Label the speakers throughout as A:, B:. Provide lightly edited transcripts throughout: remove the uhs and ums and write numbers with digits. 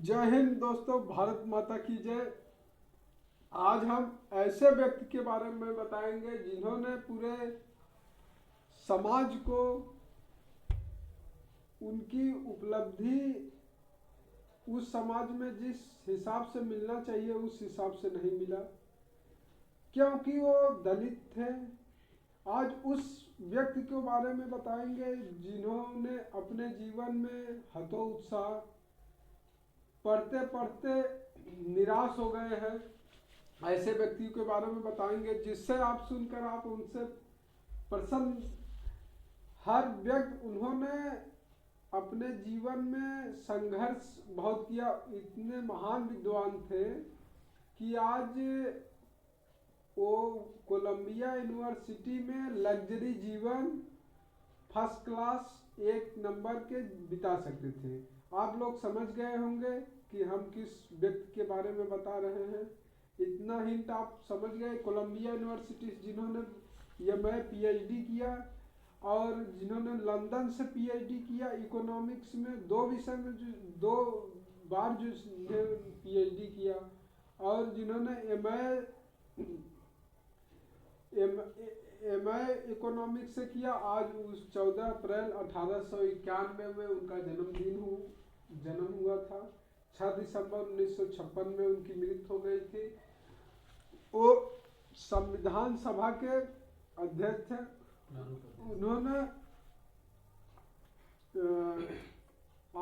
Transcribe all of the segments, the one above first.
A: जय हिंद दोस्तों, भारत माता की जय। आज हम ऐसे व्यक्ति के बारे में बताएंगे जिन्होंने पूरे समाज को उनकी उपलब्धि उस समाज में जिस हिसाब से मिलना चाहिए उस हिसाब से नहीं मिला, क्योंकि वो दलित थे। आज उस व्यक्ति के बारे में बताएंगे जिन्होंने अपने जीवन में हतोत्साह पढ़ते पढ़ते निराश हो गए हैं। ऐसे व्यक्ति के बारे में बताएंगे जिससे आप सुनकर आप उनसे प्रसन्न। हर व्यक्ति उन्होंने अपने जीवन में संघर्ष बहुत किया, इतने महान विद्वान थे कि आज वो कोलंबिया यूनिवर्सिटी में लग्जरी जीवन फर्स्ट क्लास एक नंबर के बिता सकते थे। आप लोग समझ गए होंगे कि हम किस व्यक्ति के बारे में बता रहे हैं। इतना हिंट आप समझ गए। कोलंबिया यूनिवर्सिटी जिन्होंने मैं पीएचडी किया और जिन्होंने लंदन से पीएचडी किया इकोनॉमिक्स में, दो विषय में जो 2 बार जो पीएचडी किया, और जिन्होंने एम ए इकोनॉमिक्स से किया। आज उस 14 अप्रैल 1891 में उनका जन्म हुआ था। 6 दिसंबर 1956 में उनकी मृत्यु हो गई थी। वो संविधान सभा के अध्यक्ष थे। उन्होंने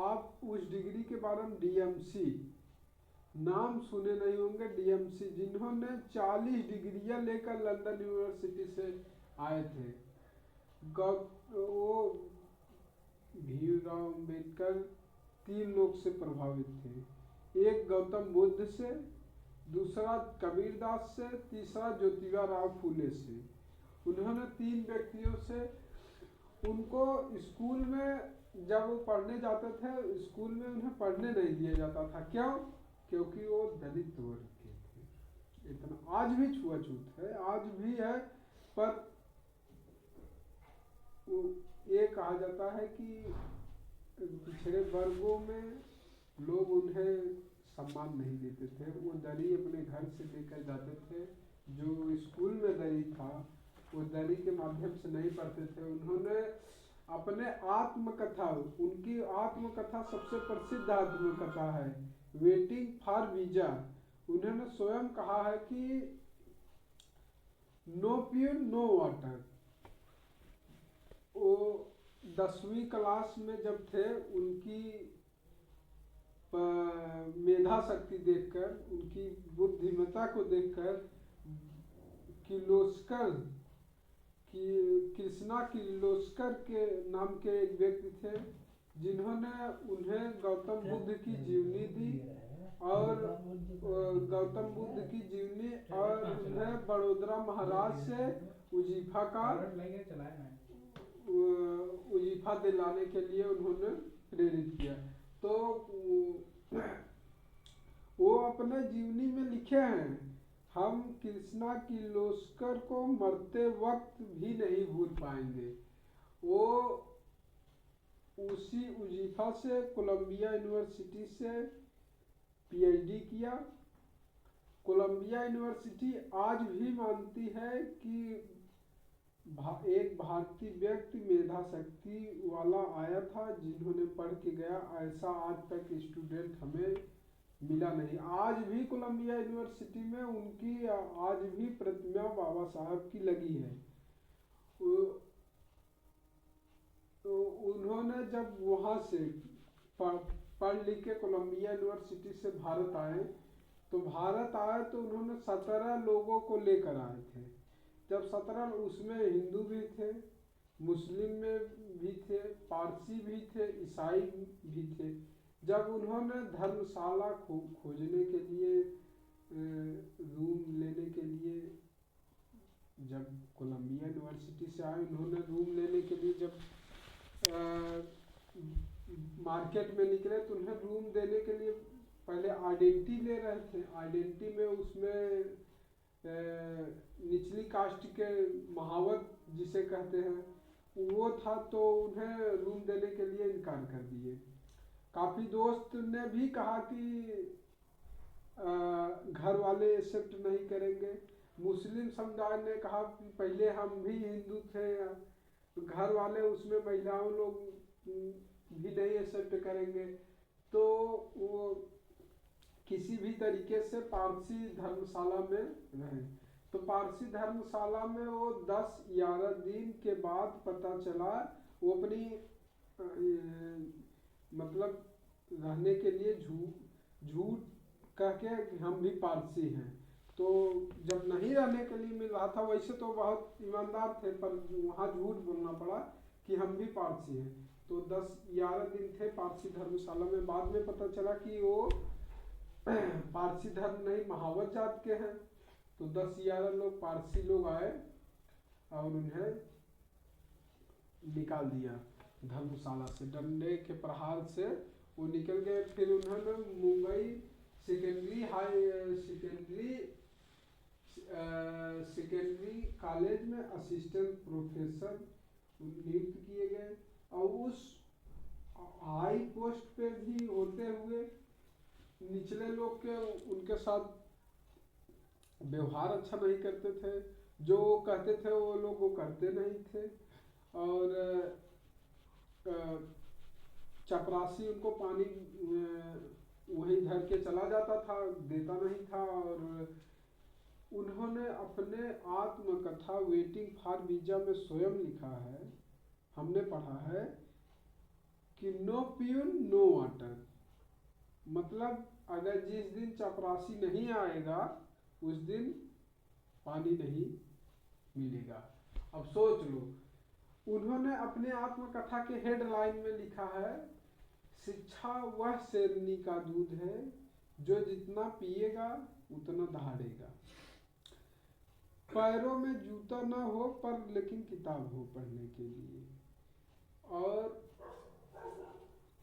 A: आप उस डिग्री के बारे में डीएमसी नाम सुने नहीं होंगे। डीएमसी जिन्होंने 40 डिग्रियां लेकर लंदन यूनिवर्सिटी से आए थे। वो भीमराव अम्बेडकर 3 लोग से प्रभावित थे। एक गौतम बुद्ध से, दूसरा कबीरदास से, तीसरा ज्योतिबा राव फूले से। उन्होंने 3 व्यक्तियों से, उनको स्कूल में जब वो पढ़ने जाते थे स्कूल में उन्हें पढ़ने नहीं दिया जाता था। क्यों? क्योंकि वो दलित वर्ग के थे। इतना आज भी छुआछूत है, आज भी है, पर वो ये कहा जाता है कि पिछड़े वर्गों में लोग उन्हें सम्मान नहीं देते थे। वो दरी अपने घर से लेकर जाते थे। जो स्कूल में दरी था वो दरी के माध्यम से नहीं पढ़ते थे। उन्होंने अपने आत्मकथा, उनकी आत्मकथा सबसे प्रसिद्ध आत्मकथा है वेटिंग फॉर वीजा। उन्होंने स्वयं कहा है कि नो प्यूर नो वाटर। वो 10वीं क्लास में जब थे, उनकी मेधा शक्ति देखकर, उनकी बुद्धिमत्ता को देखकर किर्लोस्कर कृष्णा किर्लोस्कर के नाम के एक व्यक्ति थे जिन्होंने उन्हें गौतम बुद्ध की जीवनी दी और उन्हें बड़ोदरा महाराज से उजीफा दिलाने के लिए उन्होंने प्रेरित किया। तो वो अपने जीवनी में लिखे हैं, हम कृष्णा किर्लोस्कर को मरते वक्त भी नहीं भूल पाएंगे। वो उसी उजीफा से कोलंबिया यूनिवर्सिटी से पीएचडी किया। कोलंबिया यूनिवर्सिटी आज भी मानती है कि एक भारतीय व्यक्ति मेधा शक्ति वाला आया था जिन्होंने पढ़ के गया। ऐसा आज तक स्टूडेंट हमें मिला नहीं। आज भी कोलंबिया यूनिवर्सिटी में उनकी आज भी प्रतिमा बाबा साहब की लगी है। तो उन्होंने जब वहाँ से पढ़ लिख के कोलंबिया यूनिवर्सिटी से भारत आए तो उन्होंने 17 लोगों को लेकर आए थे। जब 17, उसमें हिंदू भी थे, मुस्लिम में भी थे, पारसी भी थे, ईसाई भी थे। जब उन्होंने धर्मशाला खोजने के लिए, रूम लेने के लिए, जब कोलंबिया यूनिवर्सिटी से आए, उन्होंने रूम लेने के लिए जब मार्केट में निकले तो उन्हें रूम देने के लिए पहले आइडेंटिटी ले रहे थे। आइडेंटिटी में उसमें निचली कास्ट के महावत जिसे कहते हैं वो था, तो उन्हें रूम देने के लिए इनकार कर दिए। काफ़ी दोस्त ने भी कहा कि घर वाले एक्सेप्ट नहीं करेंगे। मुस्लिम समुदाय ने कहा कि पहले हम भी हिंदू थे, घर वाले उसमें महिलाओं लोग भी नहीं एक्सेप्ट करेंगे। तो वो किसी भी तरीके से पारसी धर्मशाला में रहे। तो पारसी धर्मशाला में वो 10-11 दिन के बाद पता चला, वो अपनी मतलब रहने के लिए झूठ कह के कि हम भी पारसी हैं। तो जब नहीं रहने के लिए मिल रहा था, वैसे तो बहुत ईमानदार थे, पर वहाँ झूठ बोलना पड़ा कि हम भी पारसी हैं। तो 10-11 दिन थे पारसी धर्मशाला में। बाद में पता चला कि वो पारसी धर्म नहीं, महावत जात के हैं। तो 10-11 लोग पारसी लोग आए और उन्हें निकाल दिया धर्मशाला से, डंडे के प्रहार से वो निकल गए। फिर उन्होंने मुंबई सेकेंडरी कॉलेज में असिस्टेंट प्रोफेसर नियुक्त किए गए। और उस हाई पोस्ट पे भी होते हुए निचले लोग के उनके साथ व्यवहार अच्छा नहीं करते थे। जो कहते थे वो लोग वो करते नहीं थे। और चपरासी उनको पानी वहीं धर के चला जाता था, देता नहीं था। और उन्होंने अपने आत्मकथा वेटिंग फॉर वीजा में स्वयं लिखा है, हमने पढ़ा है कि नो प्यून नो वाटर। मतलब अगर जिस दिन चपरासी नहीं आएगा उस दिन पानी नहीं मिलेगा। अब सोच लो, उन्होंने अपने आत्मकथा के हेडलाइन में लिखा है, शिक्षा वह शेरनी का दूध है जो जितना पिएगा उतना दहाड़ेगा। पैरों में जूता ना हो पर लेकिन किताब हो पढ़ने के लिए। और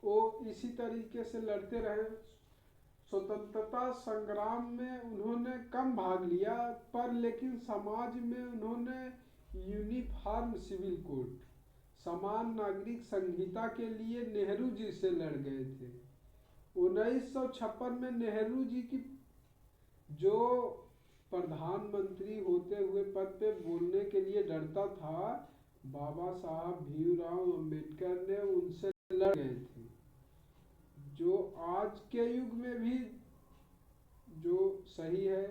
A: वो इसी तरीके से लड़ते रहे। स्वतंत्रता संग्राम में उन्होंने कम भाग लिया, पर लेकिन समाज में उन्होंने यूनिफॉर्म सिविल कोड, समान नागरिक संहिता के लिए नेहरू जी से लड़ गए थे। 1956 में नेहरू जी की जो प्रधानमंत्री होते हुए पद पे बोलने के लिए डरता था, बाबा साहब भीमराव अंबेडकर ने उनसे लड़ गए थे। जो आज के युग में भी जो सही है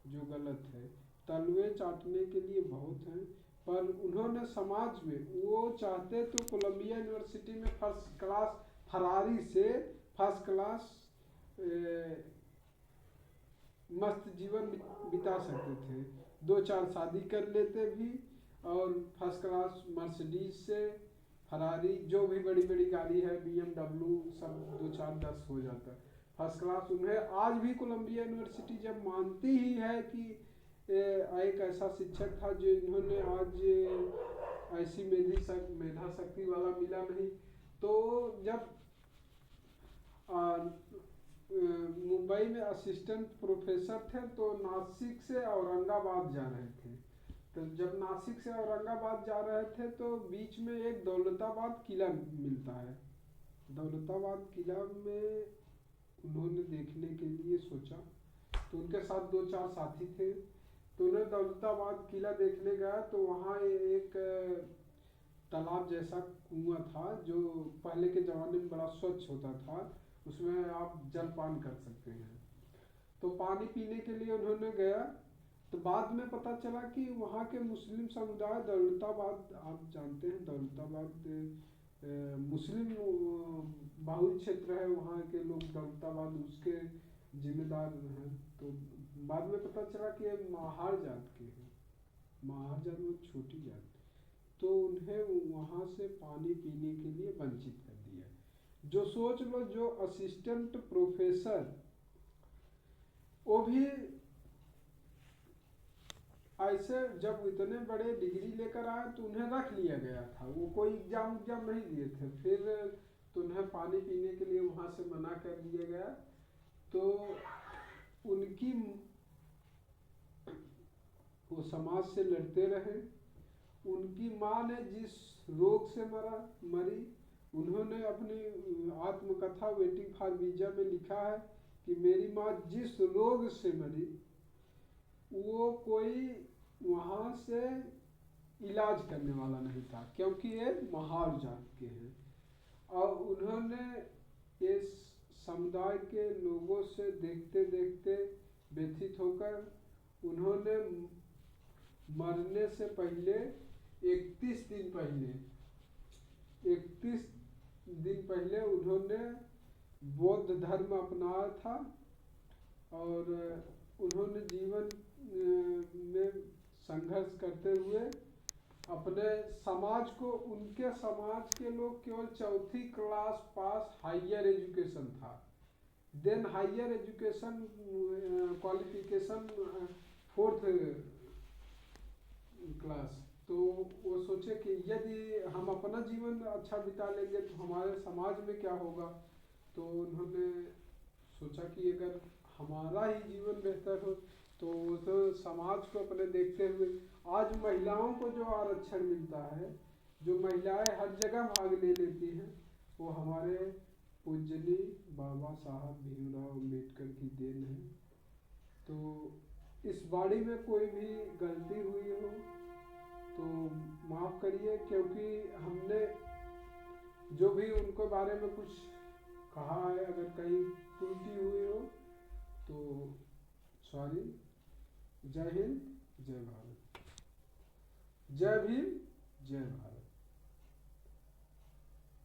A: जो गलत है, तलवे चाटने के लिए बहुत हैं। पर उन्होंने समाज में, वो चाहते तो कोलंबिया यूनिवर्सिटी में फर्स्ट क्लास फरारी से फर्स्ट क्लास मस्त जीवन बिता सकते थे। 2-4 शादी कर लेते भी और फर्स्ट क्लास मर्सिडीज से फरारी, जो भी बड़ी बड़ी गाड़ी है, BMW, सब 2-4-10 हो जाता है फर्स्ट क्लास। उन्हें आज भी कोलंबिया यूनिवर्सिटी जब मानती ही है कि एक ऐसा शिक्षक था जो इन्होंने आज ऐसी मेधा शक्ति वाला मिला नहीं। तो जब मुंबई में असिस्टेंट प्रोफेसर थे तो नासिक से औरंगाबाद जा रहे थे। तो जब नासिक से औरंगाबाद जा रहे थे तो बीच में एक दौलताबाद किला मिलता है। दौलताबाद किला में उन्होंने देखने के लिए सोचा, तो उनके साथ 2-4 साथी थे। तो उन्हें दौलताबाद किला देखने गया तो वहाँ एक तालाब जैसा कुआं था जो पहले के ज़माने में बड़ा स्वच्छ होता था, उसमें आप जलपान कर सकते हैं। तो पानी पीने के लिए उन्होंने गया। तो बाद में पता चला कि वहाँ के मुस्लिम समुदाय, दौलताबाद आप जानते हैं, दौलताबाद मुस्लिम बाहुल क्षेत्र है, वहाँ के लोग दौलताबाद उसके जिम्मेदार हैं। तो बाद में पता चला कि ये महार जात के हैं, महार जात में छोटी जात। तो उन्हें वहाँ से पानी पीने के लिए वंचित कर दिया। जो सोच लो, जो असिस्टेंट प्रोफेसर, वो भी ऐसे जब इतने बड़े डिग्री लेकर आए तो उन्हें रख लिया गया था, वो कोई एग्जाम नहीं दिए थे। फिर तो उन्हें पानी पीने के लिए वहाँ से मना कर दिया गया। तो उनकी वो समाज से लड़ते रहे। उनकी माँ ने जिस रोग से मरी, उन्होंने अपनी आत्मकथा कथा वेटिंग फॉर वीजा में लिखा है कि मेरी माँ जिस रोग से मरी वो कोई वहाँ से इलाज करने वाला नहीं था, क्योंकि ये महार जात के हैं। और उन्होंने इस समुदाय के लोगों से देखते देखते व्यथित होकर उन्होंने मरने से पहले 31 दिन पहले उन्होंने बौद्ध धर्म अपनाया था और उन्होंने जीवन में संघर्ष करते हुए अपने समाज को, उनके समाज के लोग केवल 4th class pass higher education था, then higher education qualification 4th class. तो वो सोचे कि यदि हम अपना जीवन अच्छा बिता लेंगे तो हमारे समाज में क्या होगा। तो उन्होंने सोचा कि अगर हमारा ही जीवन बेहतर हो तो समाज को अपने देखते हुए आज महिलाओं को जो आरक्षण मिलता है, जो महिलाएं हर जगह भाग ले लेती हैं, वो हमारे पूजनीय बाबा साहब भीमराव अम्बेडकर की देन है। तो इस बाड़ी में कोई भी गलती हुई हो तो माफ़ करिए, क्योंकि हमने जो भी उनके बारे में कुछ कहा है अगर कहीं त्रुटि हुई हो तो सॉरी। जय हिंद, जय भारत। जय भीम, जय भारत।